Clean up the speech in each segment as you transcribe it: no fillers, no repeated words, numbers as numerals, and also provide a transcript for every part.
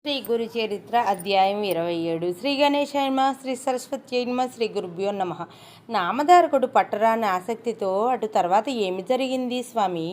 శ్రీ గురు చరిత్ర అధ్యాయం 27 శ్రీ గణేశాయ నమః శ్రీ సరస్వత్యై నమః శ్రీ గురుభ్యో నమః. నామధారకుడు పట్టరాని ఆసక్తితో అటు తర్వాత ఏమి జరిగింది స్వామి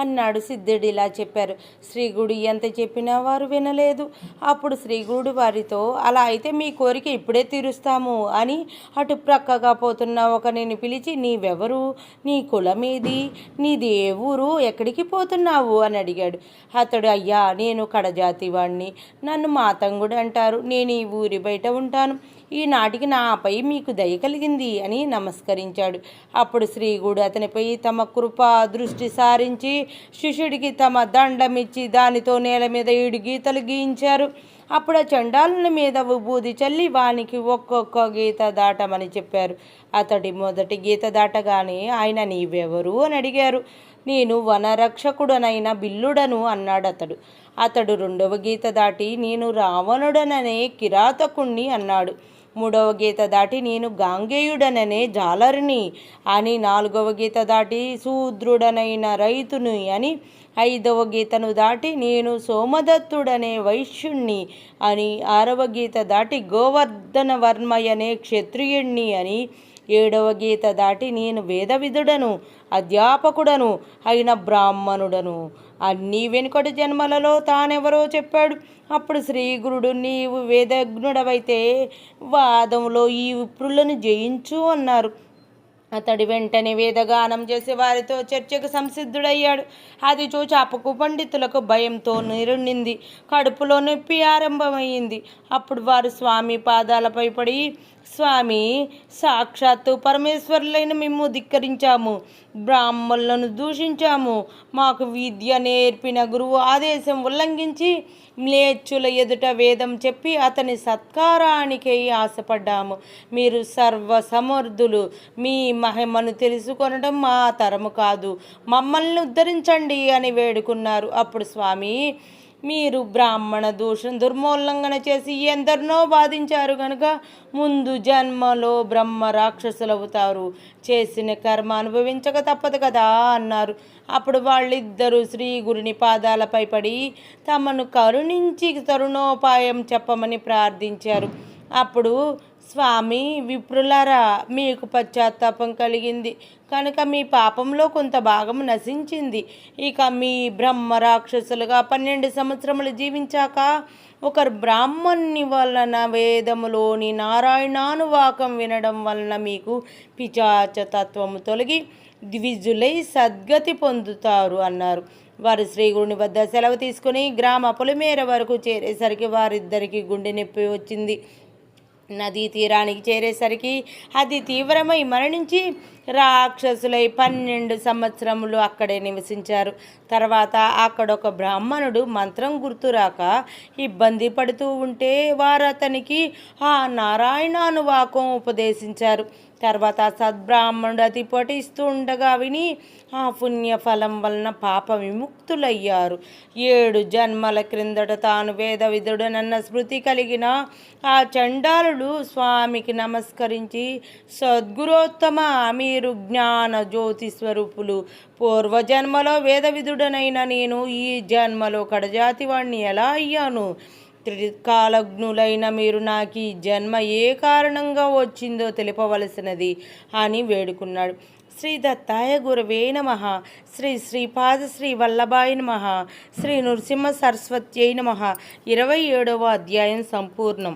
అన్నాడు. సిద్ధుడు ఇలా చెప్పారు. శ్రీగుడు ఎంత చెప్పినా వారు వినలేదు. అప్పుడు శ్రీగుడు వారితో, అలా అయితే మీ కోరిక ఇప్పుడే తీరుస్తాము అని అటు ప్రక్కగా పోతున్న ఒకరిని పిలిచి, నీవెవరు, నీ కులమేది, నీది ఏ ఊరు, ఎక్కడికి పోతున్నావు అని అడిగాడు. అతడు, అయ్యా నేను కడజాతి వాణ్ణి, నన్ను మాతంగుడు అంటారు, నేను ఈ ఊరి బయట ఉంటాను, ఈనాటికి నాపై మీకు దయ కలిగింది అని నమస్కరించాడు. అప్పుడు శ్రీగుడు అతనిపై తమ కృపా దృష్టి సారించి శిష్యుడికి తమ దండమిచ్చి దానితో నేల మీద 7 గీతలు గీయించారు. అప్పుడు ఆ చండాలుని మీద విభూది చల్లి వానికి ఒక్కొక్క గీత దాటమని చెప్పారు. అతడి మొదటి గీత దాటగానే ఆయన, నీవెవరు అని అడిగారు. నేను వనరక్షకుడనైన బిల్లుడను అన్నాడు అతడు. అతడు రెండవ గీత దాటి, నేను రావణుడననే కిరాతకుణ్ణి అన్నాడు. మూడవ గీత దాటి, నేను గాంగేయుడననే జాలరిని అని. నాలుగవ గీత దాటి, శూద్రుడనైన రైతుని అని. ఐదవ గీతను దాటి, నేను సోమదత్తుడనే వైశ్యుణ్ణి అని. ఆరవ గీత దాటి, గోవర్ధన వర్మయనే క్షత్రియుణ్ణి అని. ఏడవ గీత దాటి, నేను వేదవిధుడను అధ్యాపకుడను అయిన బ్రాహ్మణుడను అన్నీ వెనుకటి జన్మలలో తానెవరో చెప్పాడు. అప్పుడు శ్రీగురుడు, నీవు వేదజ్ఞుడవైతే వాదంలో ఈ విప్రులను జయించు అన్నారు. అతడి వెంటనే వేదగానం చేసి వారితో చర్చకు సంసిద్ధుడయ్యాడు. అది చూచి అపకు పండితులకు భయంతో నిరుండింది, కడుపులో నొప్పి ఆరంభమైంది. అప్పుడు వారు స్వామి పాదాలపై పడి, స్వామి, సాక్షాత్తు పరమేశ్వరులైన మేము ధిక్కరించాము, బ్రాహ్మణులను దూషించాము, మాకు విద్య నేర్పిన గురువు ఆదేశం ఉల్లంఘించి మ్లేచ్చుల ఎదుట వేదం చెప్పి అతని సత్కారానికై ఆశపడ్డాము. మీరు సర్వసమర్థులు, మీ మహిమను తెలుసుకొనడం మా తరము కాదు, మమ్మల్ని ఉద్ధరించండి అని వేడుకున్నారు. అప్పుడు స్వామి, మీరు బ్రాహ్మణ దుర్మోల్లంఘన చేసి ఎందరినో బాధించారు కనుక ముందు జన్మలో బ్రహ్మ రాక్షసులవుతారు, చేసిన కర్మ అనుభవించక తప్పదు కదా అన్నారు. అప్పుడు వాళ్ళిద్దరూ శ్రీ గురుని పాదాలపై పడి తమను కరుణించి తరుణోపాయం చెప్పమని ప్రార్థించారు. అప్పుడు స్వామి, విప్రులారా, మీకు పశ్చాత్తాపం కలిగింది కనుక మీ పాపంలో కొంత భాగం నశించింది. ఇక మీ బ్రహ్మ రాక్షసులుగా 12 సంవత్సరములు జీవించాక ఒకరు బ్రాహ్మణుని వలన వేదములోని నారాయణానువాకం వినడం వలన మీకు పిశాచతత్వము తొలగి ద్విజులై సద్గతి పొందుతారు అన్నారు. వారు శ్రీగురుని వద్ద సెలవు తీసుకుని గ్రామ పొలిమేర వరకు చేరేసరికి వారిద్దరికి గుండె నొప్పి వచ్చింది. నదీ తీరానికి చేరేసరికి అది తీవ్రమై మరణించి రాక్షసులై 12 సంవత్సరములు అక్కడే నివసించారు. తర్వాత అక్కడొక బ్రాహ్మణుడు మంత్రం గుర్తురాక ఇబ్బంది పడుతూ ఉంటే వారు అతనికి ఆ నారాయణానువాకం ఉపదేశించారు. తర్వాత సద్బ్రాహ్మణుడు అతి పఠిస్తూ ఉండగా విని ఆ పుణ్యఫలం వలన పాప విముక్తులయ్యారు. 7 జన్మల క్రిందట తాను వేదవిధుడనన్న స్మృతి కలిగిన ఆ చండాలుడు స్వామికి నమస్కరించి, సద్గురోత్తమ, మీరు జ్ఞాన జ్యోతి స్వరూపులు, పూర్వజన్మలో వేదవిధుడనైన నేను ఈ జన్మలో కడజాతి వాణ్ణి ఎలా అయ్యాను? త్రికాలజ్ఞులైన మీరు నాకు ఈ జన్మ ఏ కారణంగా వచ్చిందో తెలుపవలసినది అని వేడుకున్నాడు. శ్రీ దత్తాయ గురవే నమః. శ్రీ శ్రీపాద శ్రీ వల్లభాయ నమః. శ్రీ నృసింహ సరస్వత్యై నమః. 27వ అధ్యాయం సంపూర్ణం.